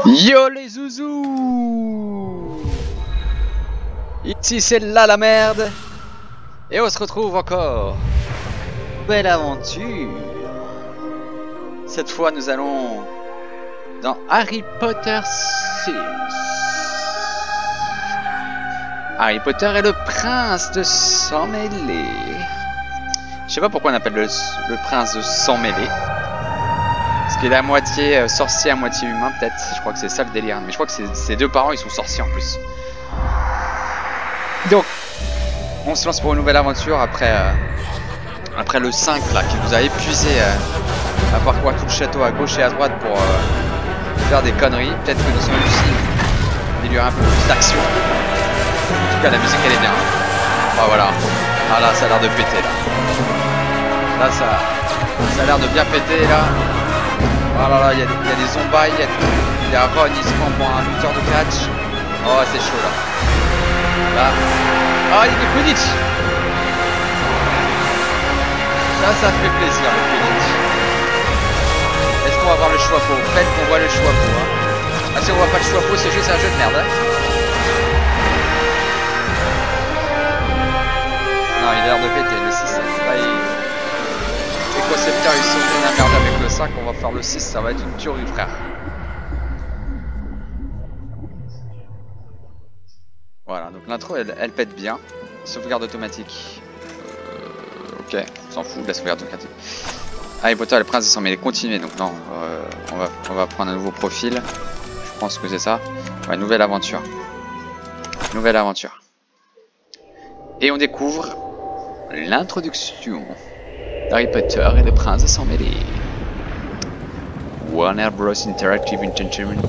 Yo les zouzous! Ici c'est là la merde! Et on se retrouve encore! Belle aventure! Cette fois nous allons dans Harry Potter 6. Harry Potter est le prince de sang mêlé. Je sais pas pourquoi on appelle le prince de sang mêlé. Parce qu'il est à moitié sorcier, à moitié humain peut-être. Je crois que c'est ça le délire. Mais je crois que ses deux parents ils sont sorciers en plus. Donc, on se lance pour une nouvelle aventure après le 5 là qui nous a épuisé à parcourir tout le château à gauche et à droite pour faire des conneries. Peut-être que nous sommes aussi il y aura un peu plus d'action. En tout cas la musique elle est bien. Ah voilà. Ah là ça a l'air de péter là. Là ça a l'air de bien péter là. Oh là là, il y a des zombies, il y a Ron, il se prend pour un lutteur de catch. Oh c'est chaud là. Là. Ah il y a du Quidditch. Ça fait plaisir le Quidditch. Est-ce qu'on va voir le Choixpeau? Peut-être qu'on voit le Choixpeau. Hein. Ah si on voit pas le Choixpeau, ce jeu c'est un jeu de merde. Hein. Non il a l'air de péter le 6. Là, les concepteurs ils sont bien emmerdés avec le 5, on va faire le 6, ça va être une tuerie frère. Voilà, donc l'intro elle pète bien. Sauvegarde automatique. Ok, on s'en fout de la sauvegarde automatique. Harry Potter le prince de sang mêlé, continuer donc non, on va prendre un nouveau profil. Je pense que c'est ça. Ouais, nouvelle aventure. Nouvelle aventure. Et on découvre l'introduction d'Harry Potter et le prince de sang mêlé. Warner Bros Interactive Entertainment.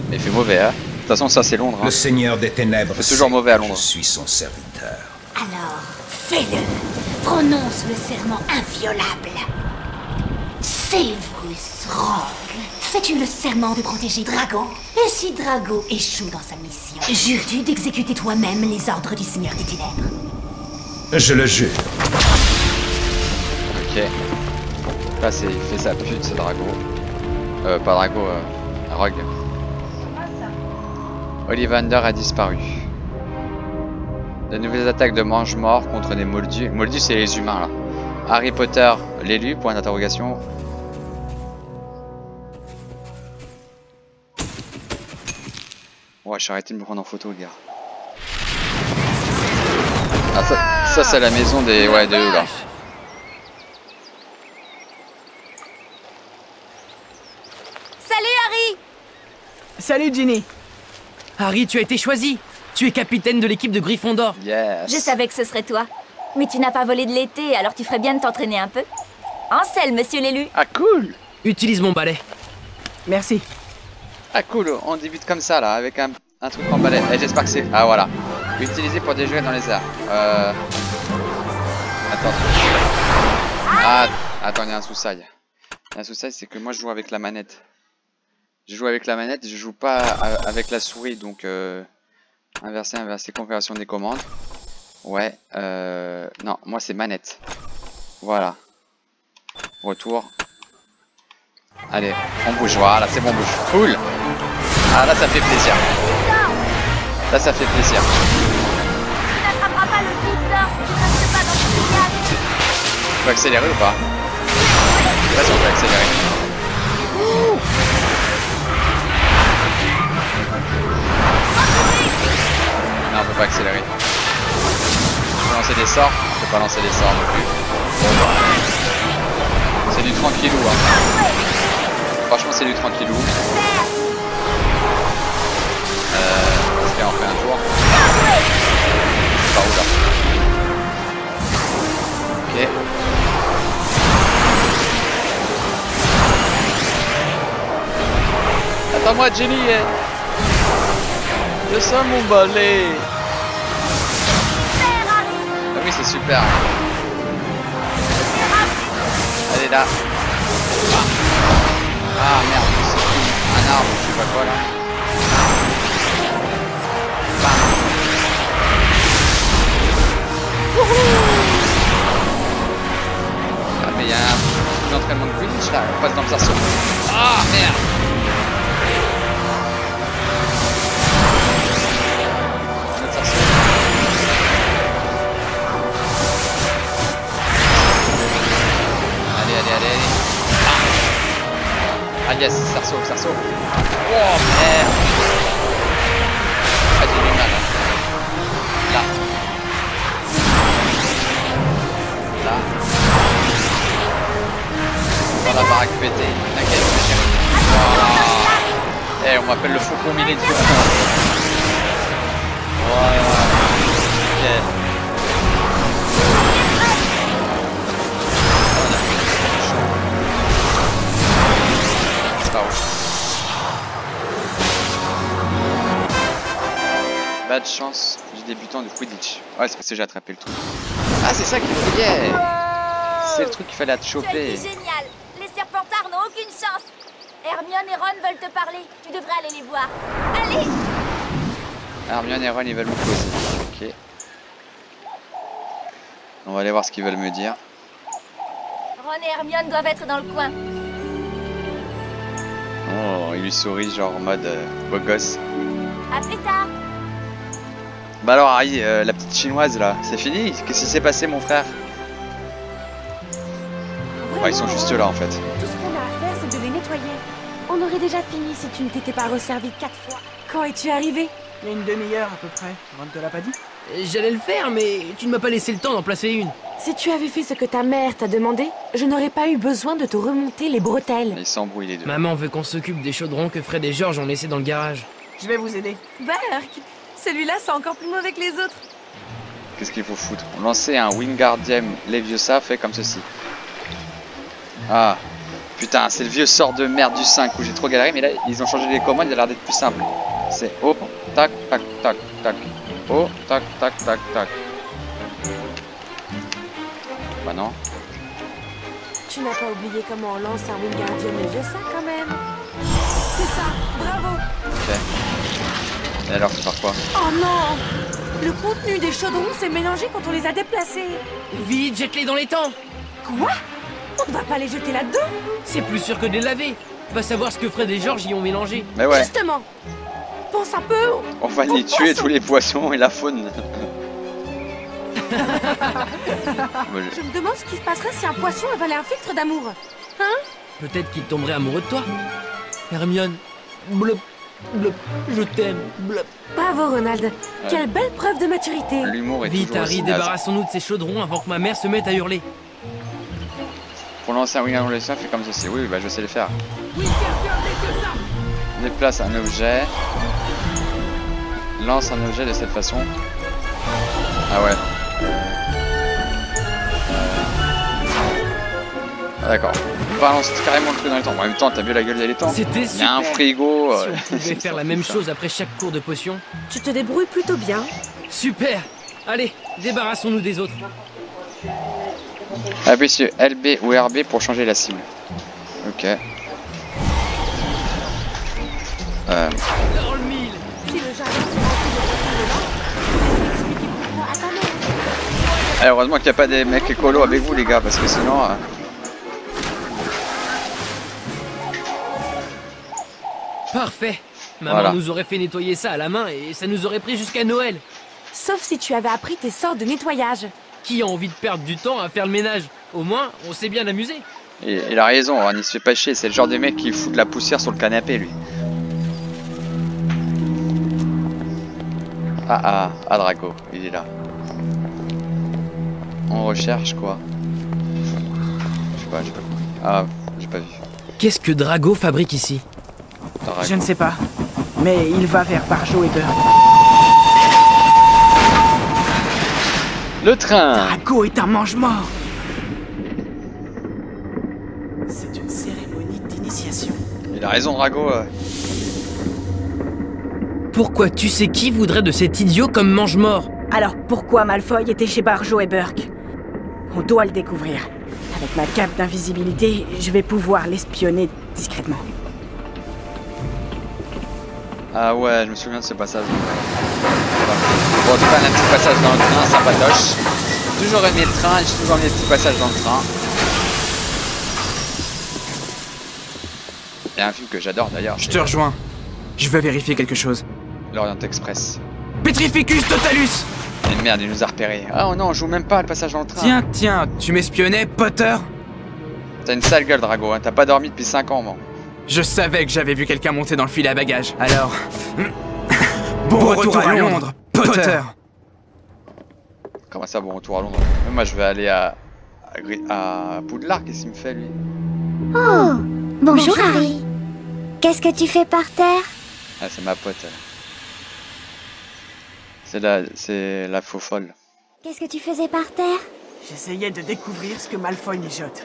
Mais il fait mauvais, hein. De toute façon, ça c'est Londres. Hein. Le Seigneur des Ténèbres. C'est toujours mauvais à Londres. Je suis son serviteur. Alors, fais-le. Prononce le serment inviolable. Severus Rogue. Fais-tu le serment de protéger Drago? Et si Drago échoue dans sa mission, jures-tu d'exécuter toi-même les ordres du Seigneur des Ténèbres? Je le jure. Ok. Là, il fait sa pute, ce Drago. Pas Drago, Rogue. Ollivander a disparu. De nouvelles attaques de mange-morts contre des moldus. Moldus, c'est les humains, là. Harry Potter, l'élu, point d'interrogation. Ouais, je suis arrêté de me prendre en photo, les gars. Ah, ça c'est la maison des... Ouais, de eux, là. Salut Harry! Salut Ginny! Harry, tu as été choisi! Tu es capitaine de l'équipe de Gryffondor! Yes! Je savais que ce serait toi. Mais tu n'as pas volé de l'été, alors tu ferais bien de t'entraîner un peu. En selle, monsieur l'élu! Ah, cool! Utilise mon balai. Merci. Ah, cool! On débute comme ça, là, avec un truc en balai. Et j'espère que c'est... Ah, voilà. Utilisé pour déjouer dans les airs. Attends. Ah, attends, il y a un sous-side. Un sous-side, c'est que moi, je joue avec la manette. Je joue avec la manette, je joue pas avec la souris, donc inverser, configuration des commandes. Ouais, non, moi c'est manette. Voilà. Retour. Allez, on bouge, voilà, c'est bon, on bouge. Cool. Ah là, ça fait plaisir. Là, ça fait plaisir. Tu n'attraperas pas le visiteur si tu ne restes pas dans ce filiale. On peut accélérer ou pas? Je sais pas si on peut accélérer. Non, on peut pas accélérer. On peut lancer des sorts, on peut pas lancer des sorts non plus. Bon, bah. C'est du tranquillou, hein. Franchement, c'est du tranquillou. Est-ce qu'on fait un tour? Par où là? Ok. Attends-moi, Jenny. Je sens mon balai. Ah oui, c'est super. Elle est là. Ah merde, c'est un arbre, je sais pas quoi là. Ah mais il y a un... d'entraînement de Quidditch là, on passe dans le cerceau. Ah merde. Notre cerceau. Allez, allez, allez, allez. Ah yes, cerceau, cerceau. Oh merde. Ah, j'ai du mal. Là. Là. On va la baraque péter. T'inquiète, chérie. Wow. Eh, on m'appelle le faucon millénaire. Voilà. Ok. Pas de chance du débutant de Quidditch. Ouais, c'est parce que j'ai attrapé le truc. Ah, c'est ça qu'il brillait. C'est le truc qu'il fallait te choper. C'est génial. Les Serpentards n'ont aucune chance. Hermione et Ron veulent te parler. Tu devrais aller les voir. Allez. Hermione et Ron, ils veulent me poser. Ok. On va aller voir ce qu'ils veulent me dire. Ron et Hermione doivent être dans le coin. Oh, il lui sourit genre en mode beau gosse. À plus tard. Bah alors Harry, la petite chinoise là, c'est fini? Qu'est-ce qui s'est passé mon frère? Vraiment, Ouais, ils sont juste là en fait. Tout ce qu'on a à faire, c'est de les nettoyer. On aurait déjà fini si tu ne t'étais pas resservi 4 fois. Quand es-tu arrivé? Il y a une demi-heure à peu près. Ron te l'a pas dit? J'allais le faire, mais tu ne m'as pas laissé le temps d'en placer une. Si tu avais fait ce que ta mère t'a demandé, je n'aurais pas eu besoin de te remonter les bretelles. Ils s'embrouillent les deux. Maman veut qu'on s'occupe des chaudrons que Fred et George ont laissés dans le garage. Je vais vous aider. Burke, celui-là c'est encore plus mauvais que les autres. Qu'est-ce qu'il faut foutre? Lancer un Wingardium Leviosa fait comme ceci. Ah, putain, c'est le vieux sort de merde du 5 où j'ai trop galéré, mais là ils ont changé les commandes, il a l'air d'être plus simple. C'est oh, tac, tac, tac, tac. Oh, tac, tac, tac, tac. Bah non. Tu n'as pas oublié comment on lance un Wingardium Leviosa quand même. C'est ça, bravo. Ok. Et alors, tu faire quoi? Oh non! Le contenu des chaudrons s'est mélangé quand on les a déplacés. Vite, jette-les dans les temps. Quoi? On ne va pas les jeter là-dedans? C'est plus sûr que de les laver. Va savoir ce que Fred et George y ont mélangé. Mais ouais, Justement. Pense un peu. on va les tuer tous les poissons et la faune. Je me demande ce qui se passerait si un poisson avalait un filtre d'amour. Hein? Peut-être qu'il tomberait amoureux de toi. Hermione, blop, blop, je t'aime, blop. Bravo Ronald. Quelle belle preuve de maturité. L'humour est Vite, toujours Harry, aussi naze. débarrassons-nous de ces chaudrons avant que ma mère se mette à hurler. Pour lancer un Wingardium Leviosa, fait comme ceci. Oui, bah je sais le faire. Déplace un objet. Lance un objet de cette façon. Ah ouais. Ah d'accord. Balance carrément le truc dans les temps. En même temps, t'as vu la gueule des temps. C'était Il y a un super. frigo. Si on pouvait faire la même chose après chaque cours de potion. Tu te débrouilles plutôt bien. Super. Allez, débarrassons-nous des autres. Appuyez sur LB ou RB pour changer la cible. Ok. Dans le mille. Si le jardin se remplit de poissons dedans, laisse expliquer pourquoi à ta mère. Allez, heureusement qu'il n'y a pas des mecs écolos avec vous les gars, parce que sinon... Parfait. Maman Voilà. nous aurait fait nettoyer ça à la main et ça nous aurait pris jusqu'à Noël. Sauf si tu avais appris tes sorts de nettoyage. Qui a envie de perdre du temps à faire le ménage? Au moins, on s'est bien amusé. Et il a raison, hein, il se fait pas chier, c'est le genre de mec qui fout de la poussière sur le canapé lui. Ah, Drago, il est là. On recherche quoi? Je sais pas, j'ai pas compris. Ah, j'ai pas vu. Qu'est-ce que Drago fabrique ici? Drago. Je ne sais pas, mais il va vers Barjo et Burke. Le train. Drago est un mange-mort. C'est une cérémonie d'initiation. Il a raison Drago. Pourquoi tu sais qui voudrait de cet idiot comme mange-mort? Alors pourquoi Malfoy était chez Barjo et Burke? On doit le découvrir. Avec ma cape d'invisibilité, je vais pouvoir l'espionner discrètement. Ah ouais, je me souviens de ce passage. Bon, en tout cas, un petit passage dans le train, sympatoche. Toujours aimé le train, j'ai toujours aimé les petits passages dans le train. Il y a un film que j'adore d'ailleurs. Je te rejoins. Je vais vérifier quelque chose. L'Orient Express. Petrificus Totalus! Et merde, il nous a repérés. Ah oh non, on joue même pas le passage dans le train. Tiens, tu m'espionnais, Potter? T'as une sale gueule, Drago, hein. T'as pas dormi depuis 5 ans, moi. Je savais que j'avais vu quelqu'un monter dans le filet à bagages. Alors... bon retour à Londres, Potter! Comment ça, bon retour à Londres? Mais moi, je vais aller à Poudlard, qu'est-ce qu'il me fait, lui? Oh, bonjour Harry. Qu'est-ce que tu fais par terre? Ah, c'est ma pote. C'est la faux folle. Qu'est-ce que tu faisais par terre? J'essayais de découvrir ce que Malfoy mijote.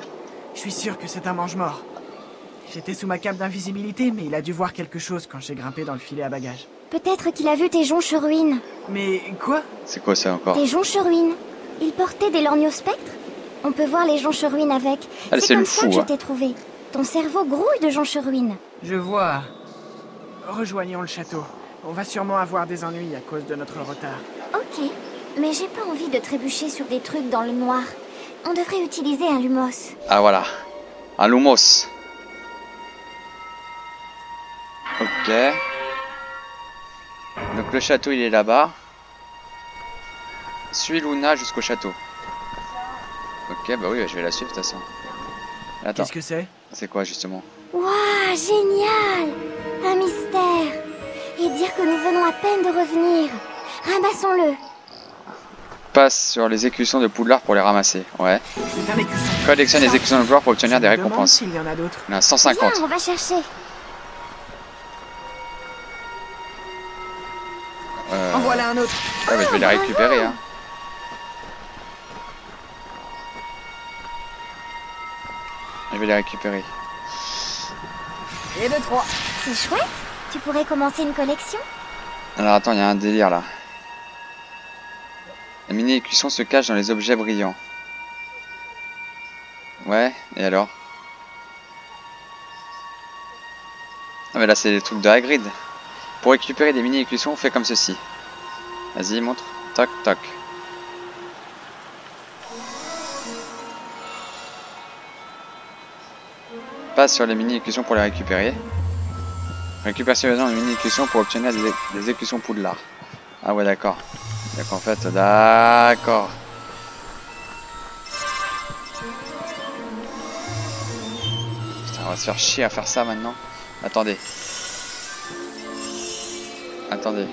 Je suis sûr que c'est un mange-mort. J'étais sous ma cape d'invisibilité, mais il a dû voir quelque chose quand j'ai grimpé dans le filet à bagages. Peut-être qu'il a vu tes jonches ruines. Mais quoi? C'est quoi ça encore? Tes jonches ruines. Il portait des lorgnos spectres. On peut voir les jonches ruines avec. Ah, c'est comme le ça fou, que je hein. t'ai trouvé. Ton cerveau grouille de jonches ruines. Je vois. Rejoignons le château. On va sûrement avoir des ennuis à cause de notre retard. Ok, mais j'ai pas envie de trébucher sur des trucs dans le noir. On devrait utiliser un lumos. Ah voilà, un Lumos. Ok. Donc le château il est là-bas. Suis Luna jusqu'au château. Ok, bah oui, je vais la suivre de toute façon. Attends, Qu'est-ce que c'est? c'est quoi justement? Waouh, génial! Un mystère. Et dire que nous venons à peine de revenir. Ramassons-le. Passe sur les écussons de Poudlard pour les ramasser. Ouais. C'est un écusson. Collectionne les écussons de gloire pour obtenir des Je me demande récompenses. s'il y en a d'autres. Il y en a 150. Viens, on va chercher. En voilà un autre. Ouais, mais je vais les récupérer, hein. Je vais les récupérer. Et de 3. C'est chouette. Tu pourrais commencer une collection? Alors attends, il y a un délire là. La mini-écusson se cache dans les objets brillants. Ouais, et alors? Ah mais là c'est les trucs de Hagrid. Pour récupérer des mini-écussons, on fait comme ceci. Vas-y, montre. Toc, toc. Passe sur les mini-écussons pour les récupérer. Récupère sérieusement les mini-écussons pour obtenir des écussons Poudlard. Ah ouais, d'accord. Donc en fait, d'accord. Putain, on va se faire chier à faire ça maintenant. Attendez. Attendez.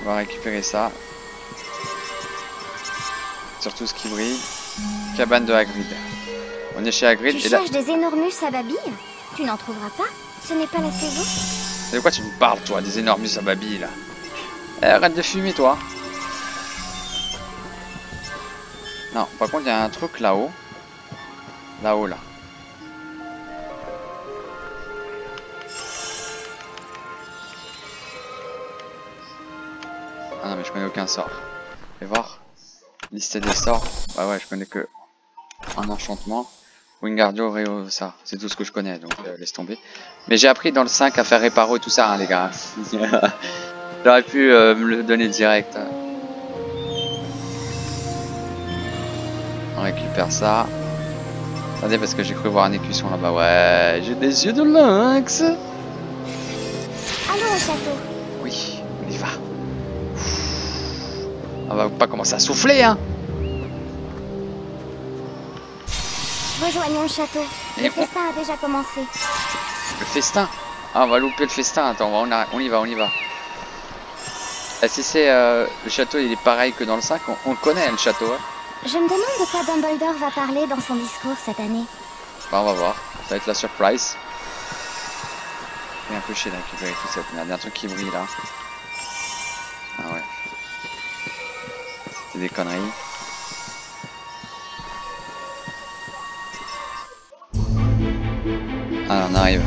On va récupérer ça. Surtout ce qui brille. Cabane de Hagrid. On est chez Hagrid Tu et là... cherches des énormus à babilles? Tu n'en trouveras pas? Ce n'est pas la saison? De quoi tu me parles, toi? Des énormus à babilles, là. Eh, arrête de fumer, toi. Non, par contre, il y a un truc là-haut. Là-haut, là. Ah non, mais je connais aucun sort. Fais voir. Liste des sorts. Ouais, ouais, je connais que un enchantement. Wingardio Leviosa, c'est tout ce que je connais, donc laisse tomber. Mais j'ai appris dans le 5 à faire réparo et tout ça, hein, les gars. J'aurais pu me le donner direct. On récupère ça. Attendez, parce que j'ai cru voir un écusson là-bas. Ouais, j'ai des yeux de lynx. Allons au château. Oui, on y va. On va pas commencer à souffler, hein. Rejoignons le château. Et Le festin a déjà commencé. Le festin? Ah, on va louper le festin. Attends, on y va, on y va. Ah, si c'est le château, il est pareil que dans le 5, on le connaît, le château. Hein. Je me demande de quoi Dumbledore va parler dans son discours cette année. Bah, on va voir. Ça va être la surprise. Il un peu chier de récupérer toute cette merde. Il y a un truc qui brille là. Ah ouais. C'était des conneries. Ah, on arrive.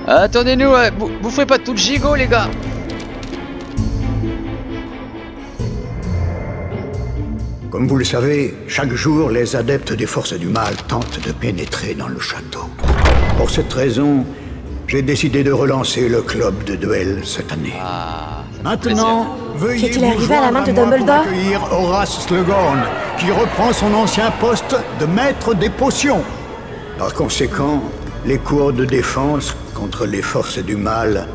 Attendez-nous, vous ferez pas tout le gigot, les gars. Comme vous le savez, chaque jour, les adeptes des forces du mal tentent de pénétrer dans le château. Pour cette raison, j'ai décidé de relancer le club de duel cette année. Maintenant, veuillez Qu'est-il vous arrivé à la main de joindre à moi pour Dumbledore accueillir Horace Slughorn, qui reprend son ancien poste de maître des potions. Par conséquent, Les cours de défense contre les forces du mal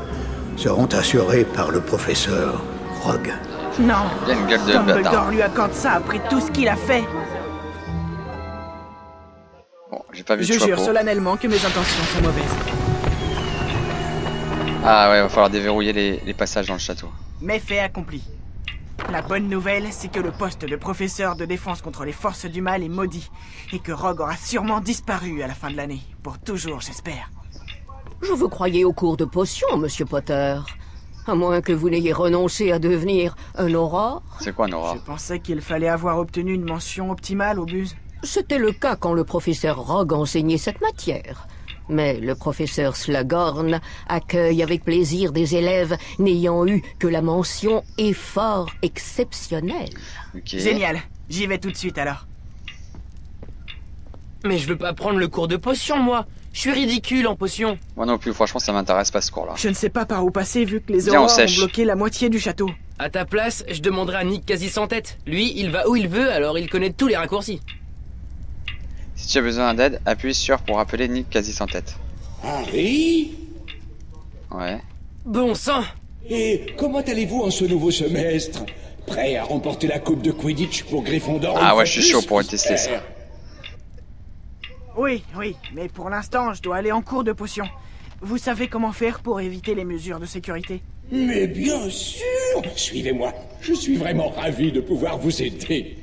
seront assurés par le professeur Rogue. Non, Il y a une gueule de Dumbledore bâtard. lui accorde ça après tout ce qu'il a fait. Bon, j'ai pas vu Je de jure chapeau. solennellement que mes intentions sont mauvaises. Ah ouais, va falloir déverrouiller les passages dans le château. Mais fait accompli. La bonne nouvelle, c'est que le poste de professeur de défense contre les forces du mal est maudit, et que Rogue aura sûrement disparu à la fin de l'année. Pour toujours, j'espère. Je vous croyais au cours de potions, Monsieur Potter. À moins que vous n'ayez renoncé à devenir un aurore. C'est quoi, Nora? Je pensais qu'il fallait avoir obtenu une mention optimale au bus. C'était le cas quand le professeur Rogue enseignait cette matière. Mais le professeur Slughorn accueille avec plaisir des élèves n'ayant eu que la mention effort exceptionnel. Ok. Génial. J'y vais tout de suite alors. Mais je veux pas prendre le cours de potion, moi. Je suis ridicule en potion. Moi non plus, franchement, ça m'intéresse pas ce cours-là. Je ne sais pas par où passer vu que les Viens, on aurores ont sèche. bloqué la moitié du château. À ta place, je demanderai à Nick quasi sans tête. Lui, il va où il veut, alors il connaît tous les raccourcis. Si tu as besoin d'aide, appuie sur pour appeler Nick quasi sans tête. Harry? Ouais. Bon sang! Et comment allez-vous en ce nouveau semestre? Prêt à remporter la coupe de Quidditch pour Gryffondor? Ah une ouais, fois je suis plus, chaud pour tester ça. j'espère. Oui, mais pour l'instant, je dois aller en cours de potion. Vous savez comment faire pour éviter les mesures de sécurité? Mais bien sûr! Suivez-moi. Je suis vraiment ravi de pouvoir vous aider.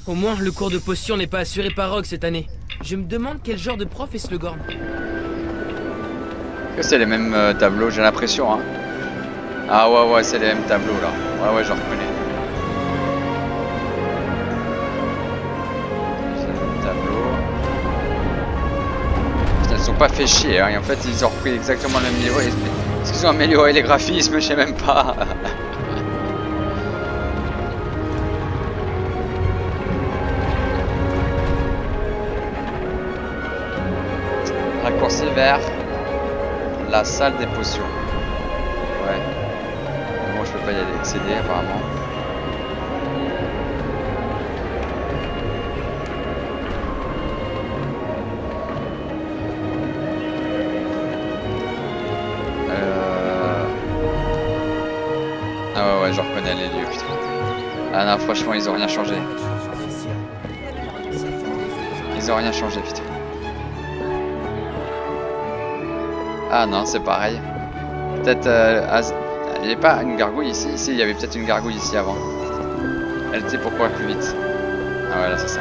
Au moins, le cours de potion n'est pas assuré par Rogue cette année. Je me demande quel genre de prof est Slughorn. Est-ce que c'est les mêmes tableaux, j'ai l'impression, hein. Ah ouais, c'est les mêmes tableaux, là. Ouais, je reconnais. C'est les mêmes tableaux. Putain, ils sont pas fait chier, hein. Et en fait, ils ont repris exactement le même niveau. Est-ce qu'ils ont amélioré les graphismes? Je sais même pas. Raccourci vers la salle des potions. Ouais. Moi je peux pas y aller accéder apparemment. Ah ouais, je reconnais les lieux, putain. Ah non, franchement, ils ont rien changé. Ils ont rien changé, putain. Ah non, c'est pareil. Peut-être... il n'y avait pas une gargouille ici? Ici, il y avait peut-être une gargouille ici avant. Elle était pour courir plus vite. Ah ouais, là, c'est ça.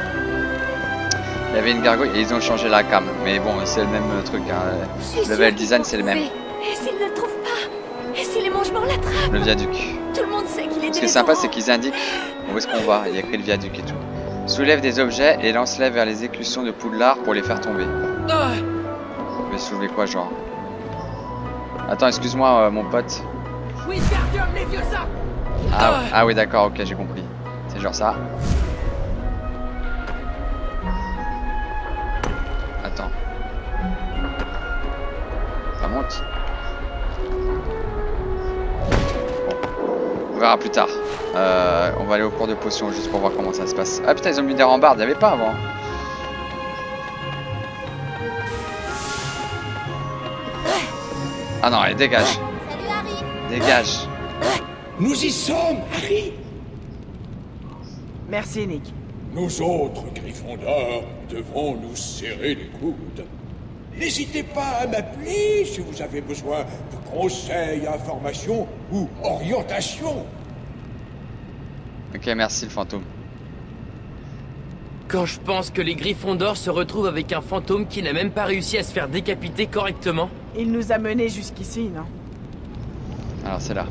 Il y avait une gargouille et ils ont changé la cam. Mais bon, c'est le même truc. Hein. Le level design, c'est le même. Et s'ils ne le trouvent pas? Et si les mangements l'attrapent? Le viaduc. Tout le monde sait qu'il est Ce qui est sympa, c'est qu'ils indiquent où est-ce qu'on va. Il y a écrit le viaduc et tout. Soulève des objets et lance-les vers les éclussions de Poudlard pour les faire tomber. Mais soulever quoi, genre? Attends, excuse-moi, mon pote. Wingardium Leviosa! Ah oui, d'accord, ok, j'ai compris. C'est genre ça. Attends. Ça monte. Bon. On verra plus tard. On va aller au cours de potions juste pour voir comment ça se passe. Ah putain, ils ont mis des rambardes, il n'y avait pas avant. Ah non, allez, dégage. Salut Harry. Dégage. Nous y sommes, Harry! Merci, Nick. Nous autres, Gryffondors, devons nous serrer les coudes. N'hésitez pas à m'appeler si vous avez besoin de conseils, informations ou orientations. Ok, merci le fantôme. Quand je pense que les Gryffondors se retrouvent avec un fantôme qui n'a même pas réussi à se faire décapiter correctement. Il nous a menés jusqu'ici, non? Alors c'est là.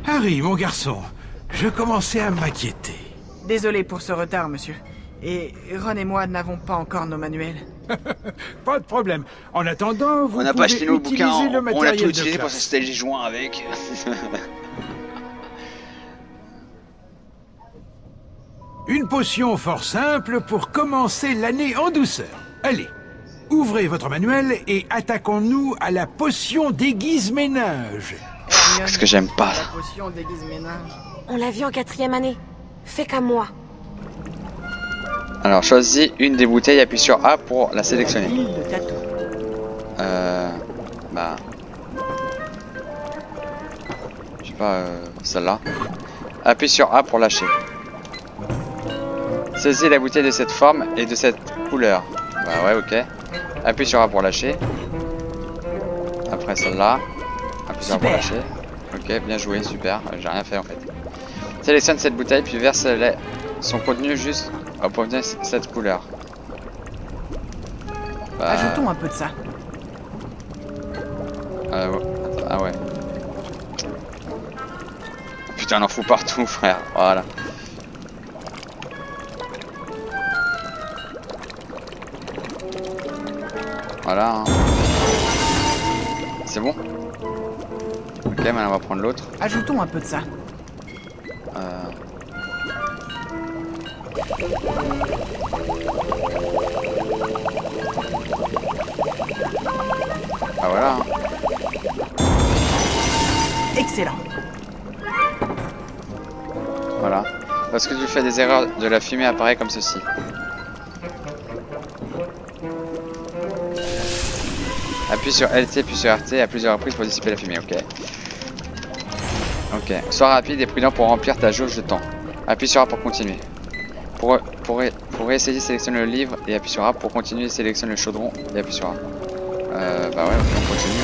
Harry, mon garçon, je commençais à m'inquiéter. Désolé pour ce retard, monsieur. Et Ron et moi n'avons pas encore nos manuels. Pas de problème. En attendant, vous On n'a pouvez pas acheté nos utiliser bouquins, le on l'a matériel tout de utilisé pour classe. s'installer les joints avec. Une potion fort simple pour commencer l'année en douceur. Allez, ouvrez votre manuel et attaquons-nous à la potion d'aiguise-ménage. Parce que j'aime pas. La potion déguise ménage. On l'a vu en 4e année. Fais comme moi. Alors, choisis une des bouteilles, appuie sur A pour la sélectionner. Bah... Je sais pas, celle-là. Appuie sur A pour lâcher. Saisis la bouteille de cette forme et de cette couleur. Bah ouais, ok. Appuie sur A pour lâcher. Après celle-là. Appuie sur A pour lâcher. Ok, bien joué, super. J'ai rien fait en fait. Sélectionne cette bouteille puis verse son contenu juste pour obtenir cette couleur. Bah... Ajoutons un peu de ça. Ah ouais. Putain, on en fout partout, frère. Voilà. Voilà. Hein. C'est bon? Ok, maintenant on va prendre l'autre. Ajoutons un peu de ça. Ah voilà. Hein. Excellent. Voilà. Lorsque tu fais des erreurs, de la fumée apparaît comme ceci. Appuie sur LT puis sur RT à plusieurs reprises pour dissiper la fumée, ok. Ok. Sois rapide et prudent pour remplir ta jauge de temps. Appuie sur A pour continuer. Pour essayer, sélectionne le livre et appuie sur A. Pour continuer, sélectionne le chaudron et appuie sur A. Bah ouais, on continue.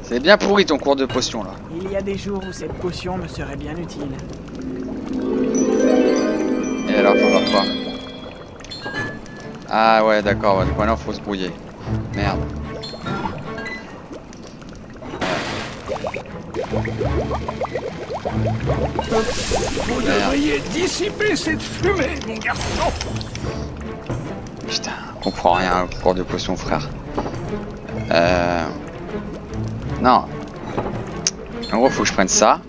C'est bien pourri ton cours de potion là. Il y a des jours où cette potion me serait bien utile. Et alors, faut faire quoi? Ah ouais, d'accord, donc maintenant faut se brouiller. Merde. Vous devriez dissiper cette fumée, mon garçon. Putain, on comprend rien au cours de potion, frère. Non. En gros, faut que je prenne ça.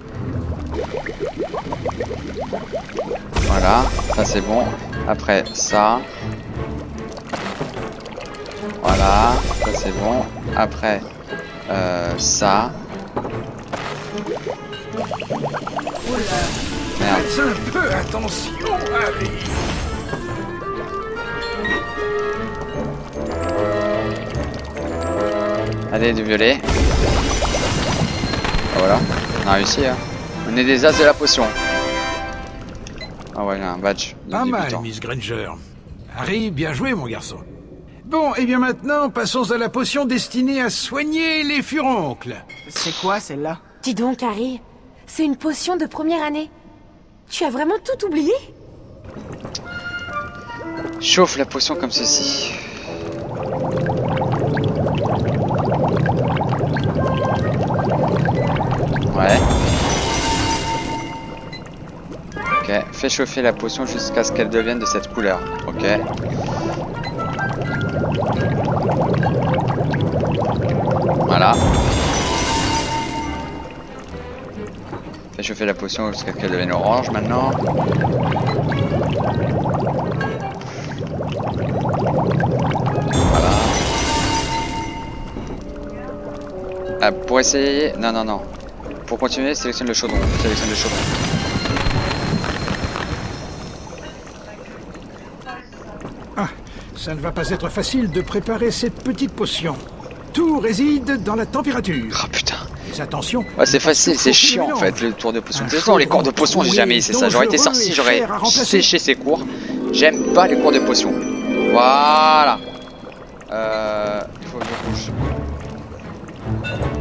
Voilà, ça c'est bon. Après, ça. Voilà, ça c'est bon. Après, ça. Merde. Faites un peu attention, Harry. Allez, du violet. Ah, voilà, on a réussi. Hein. On est des as de la potion. Ah ouais, il y a un badge. Pas mal, Miss Granger. Harry, bien joué, mon garçon. Bon, et bien maintenant, passons à la potion destinée à soigner les furoncles. C'est quoi, celle-là? Dis donc, Harry, c'est une potion de première année. Tu as vraiment tout oublié? Chauffe la potion comme ceci. Ouais. Ok, fais chauffer la potion jusqu'à ce qu'elle devienne de cette couleur. Ok. Voilà. Fais chauffer la potion jusqu'à ce qu'elle devienne orange maintenant. Voilà. Ah, pour essayer... Non, non, non. Pour continuer, sélectionne le chaudron. Sélectionne le chaudron. Ah, ça ne va pas être facile de préparer cette petite potion. Tout réside dans la température. Oh putain. Mais attention. Ouais, c'est facile, c'est chiant en fait le tour de potion. De toute façon, les cours de potion, j'ai jamais essayé ça. J'aurais été sorti, j'aurais séché ces cours. J'aime pas les cours de potion. Voilà. Il faut du rouge.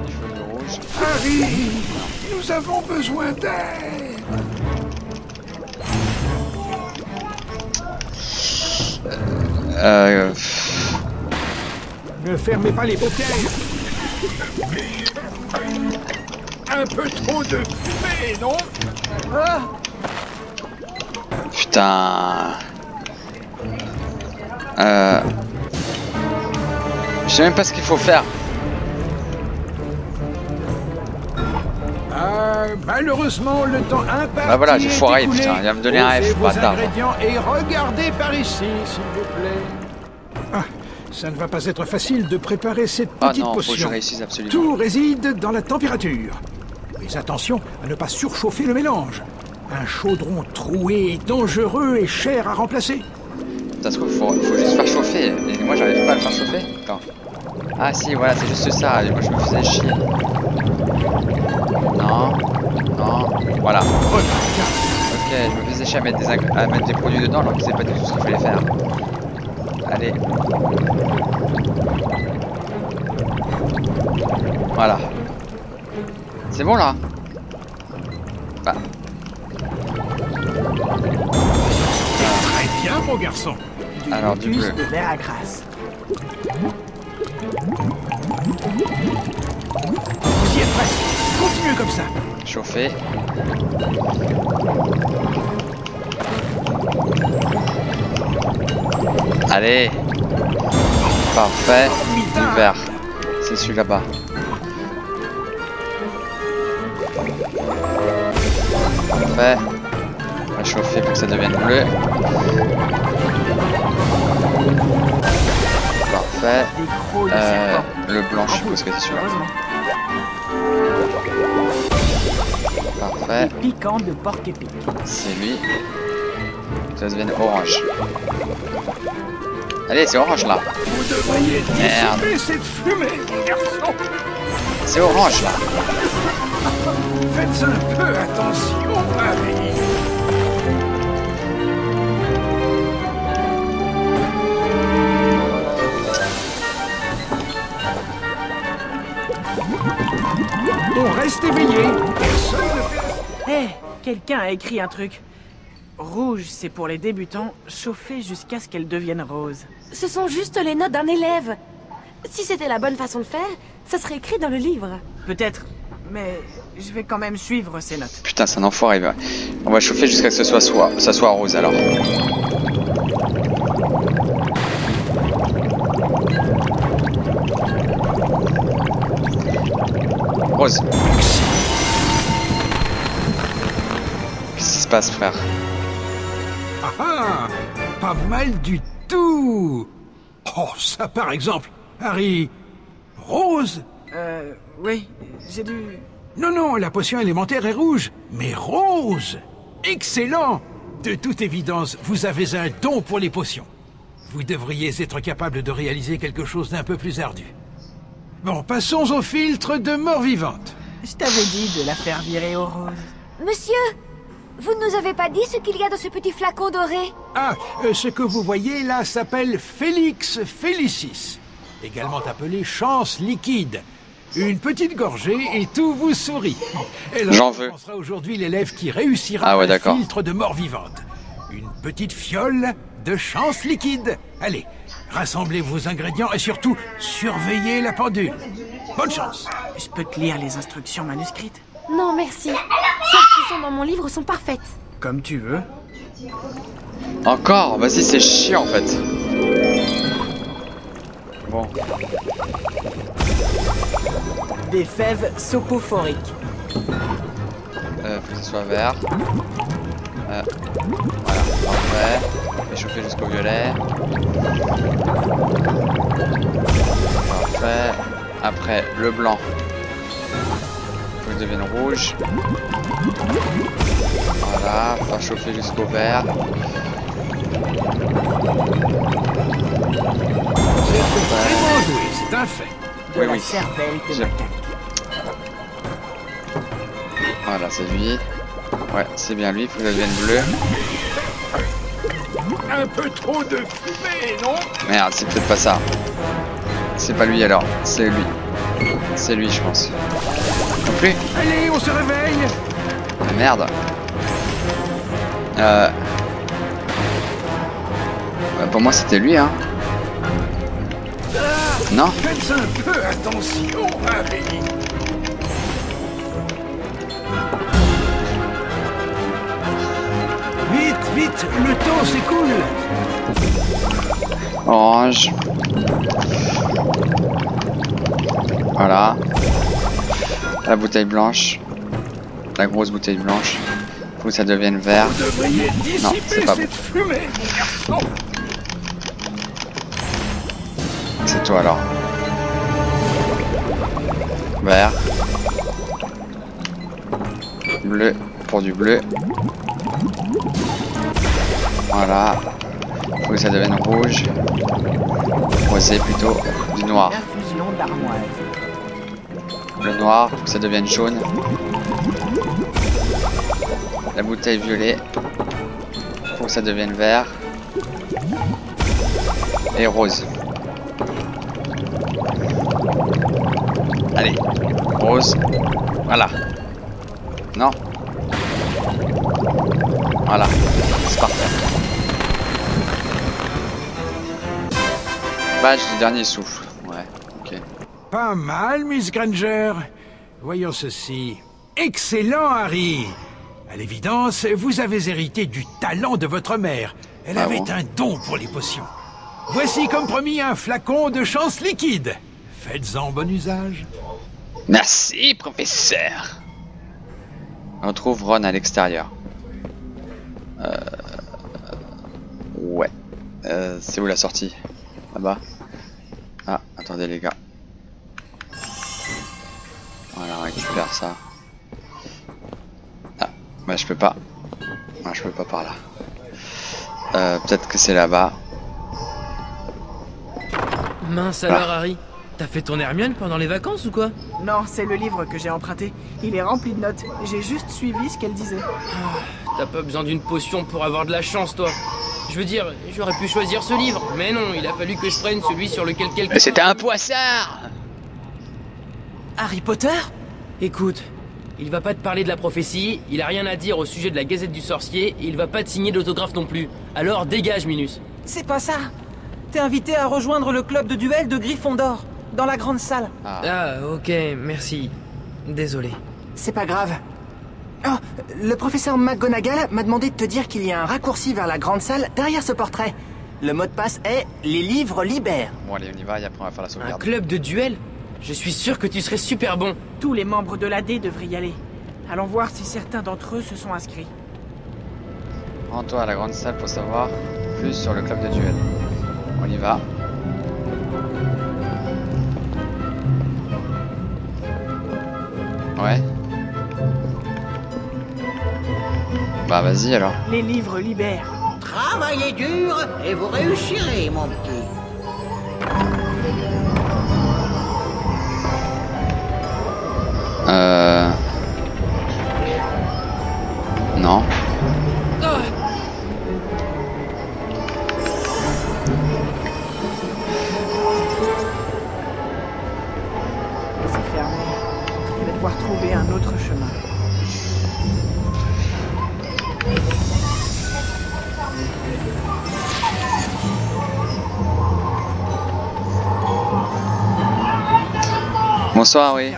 Il faut du rouge. Harry, nous avons besoin d'aide. Ne fermez pas les paupières. Un peu trop de fumée, non? Ah. Putain. Je sais même pas ce qu'il faut faire. Malheureusement, le temps imparti. Bah voilà, j'ai foiré, putain. Il va me donner un F, bâtard. Et regardez par ici, s'il vous plaît. Ah, ça ne va pas être facile de préparer cette petite potion. potion. Faut que je réussisse absolument. Tout réside dans la température. Mais attention à ne pas surchauffer le mélange. Un chaudron troué, dangereux et cher à remplacer. Ça se trouve, faut juste faire chauffer. Et moi, j'arrive pas à le faire chauffer. Attends. Ah si, voilà, c'est juste ça. Et moi, je me faisais chier. Non. Non. Voilà. Ok, je me faisais chier à mettre des produits dedans alors que c'est pas du tout ce qu'il fallait faire. Allez. Voilà. C'est bon là? Bah. Très bien, mon garçon. Alors, du bleu. De verre à grasse. Vous y êtes presque. Continuez comme ça. Chauffer. Allez. Parfait. Du vert. C'est celui là-bas. Parfait. On va chauffer pour que ça devienne bleu. Parfait. Le blanc, je suppose que c'est celui-là. Parfait. Piquant de porc épic. C'est lui. Ça devienne orange. Allez, c'est orange là. Vous devriez dissiper cette fumée, mon garçon. C'est orange là. Faites un peu attention, Harry. On reste éveillé. Personne ne fait... Hé, quelqu'un a écrit un truc. Rouge, c'est pour les débutants, chauffer jusqu'à ce qu'elle devienne rose. Ce sont juste les notes d'un élève. Si c'était la bonne façon de faire, ça serait écrit dans le livre. Peut-être, mais je vais quand même suivre ces notes. Putain, c'est un enfoiré. On va chauffer jusqu'à ce que ça soit rose alors. Rose. Qu'est-ce qui se passe, frère? Ah ah, pas mal du tout. Oh, ça par exemple. Harry, rose? Oui, j'ai dû... Non, non, la potion élémentaire est rouge, mais rose. Excellent. De toute évidence, vous avez un don pour les potions. Vous devriez être capable de réaliser quelque chose d'un peu plus ardu. Bon, passons au filtre de mort-vivante. Je t'avais dit de la faire virer au rose. Monsieur, vous ne nous avez pas dit ce qu'il y a dans ce petit flacon doré? Ah, ce que vous voyez là s'appelle Felix Felicis, également appelé chance liquide. Une petite gorgée et tout vous sourit. J'en veux. On sera aujourd'hui l'élève qui réussira le filtre de mort-vivante. Une petite fiole de chance liquide. Allez, rassemblez vos ingrédients et surtout, surveillez la pendule. Bonne chance. Je peux te lire les instructions manuscrites? Non, merci. Celles qui sont dans mon livre sont parfaites. Comme tu veux. Encore? Vas-y, c'est chiant en fait. Bon. Des fèves sopophoriques. Faut que ce soit vert. Voilà, parfait. Échauffer jusqu'au violet. Parfait. Après, le blanc. Faut qu'il devienne rouge. Voilà, faire chauffer jusqu'au vert. Vraiment joué, c'est un fait. De la cervelle de macaque. Voilà, c'est lui. Ouais, c'est bien lui, faut que ça devienne bleu. Un peu trop de fumée, non? Merde, c'est peut-être pas ça. C'est pas lui alors, c'est lui. C'est lui, je pense. Non plus. Allez, on se réveille. Ah, merde. Pour moi, c'était lui, hein. Non? Faites un peu attention, Harry. Vite, vite, le temps s'écoule. Orange. Voilà. La bouteille blanche. La grosse bouteille blanche. Faut que ça devienne vert. Non, c'est pas bon. C'est toi alors. Bleu pour du bleu. Voilà. Faut que ça devienne rouge. Rosé plutôt. Du noir. Infusion d'armoise. Le noir, faut que ça devienne jaune. La bouteille violet. Faut que ça devienne vert. Et rose. Allez. Rose. Voilà. Non. Voilà. C'est parfait. Badge du dernier souffle. Ouais, ok. Pas mal, Miss Granger. Voyons ceci. Excellent, Harry. À l'évidence, vous avez hérité du talent de votre mère. Elle avait un don pour les potions. Voici comme promis un flacon de chance liquide. Faites-en bon usage. Merci, professeur. On trouve Ron à l'extérieur. Ouais. C'est où la sortie? Là-bas. Ah, attendez les gars. Voilà, on récupère ça. Ah, bah je peux pas. Ah, je peux pas par là. Peut-être que c'est là-bas. Mince alors, Harry. T'as fait ton Hermione pendant les vacances ou quoi? Non, c'est le livre que j'ai emprunté. Il est rempli de notes. J'ai juste suivi ce qu'elle disait. T'as pas besoin d'une potion pour avoir de la chance, toi. Je veux dire, j'aurais pu choisir ce livre, mais non, il a fallu que je prenne celui sur lequel quelqu'un... C'était un poissard! Harry Potter? Écoute, il va pas te parler de la prophétie, il a rien à dire au sujet de la Gazette du Sorcier, et il va pas te signer l'autographe non plus. Alors dégage, Minus. C'est pas ça. T'es invité à rejoindre le club de duel de Gryffondor, dans la grande salle. Ah, ok, merci. Désolé. C'est pas grave. Oh, le professeur McGonagall m'a demandé de te dire qu'il y a un raccourci vers la grande salle derrière ce portrait. Le mot de passe est « Les livres libèrent ». Bon allez, on y va et après on va faire la sauvegarde. Un club de duel? Je suis sûr que tu serais super bon. Tous les membres de l'AD devraient y aller. Allons voir si certains d'entre eux se sont inscrits. Rends-toi à la grande salle pour savoir plus sur le club de duel. On y va. Ouais. Bah vas-y alors. Les livres libèrent. Travaillez dur et vous réussirez, mon petit. Non. C'est fermé. Je vais devoir trouver un autre chemin. Bonsoir, oui.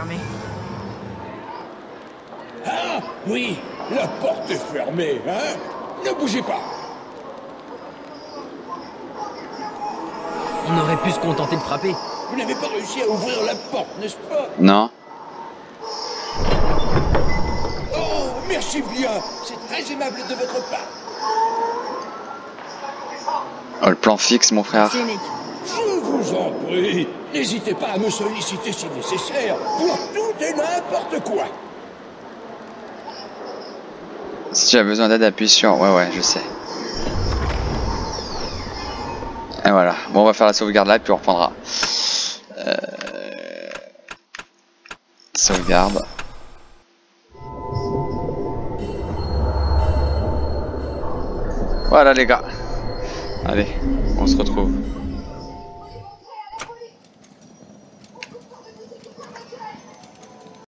Ah, oui, la porte est fermée, hein? Ne bougez pas. On aurait pu se contenter de frapper. Vous n'avez pas réussi à ouvrir la porte, n'est-ce pas? Non. Oh, merci bien. C'est très aimable de votre part. Oh, le plan fixe, mon frère. Je vous en prie, n'hésitez pas à me solliciter si nécessaire pour tout et n'importe quoi. Si tu as besoin d'aide, appuie sur... Ouais, je sais. Et voilà. Bon, on va faire la sauvegarde là et puis on reprendra. Sauvegarde. Voilà les gars. Allez, on se retrouve.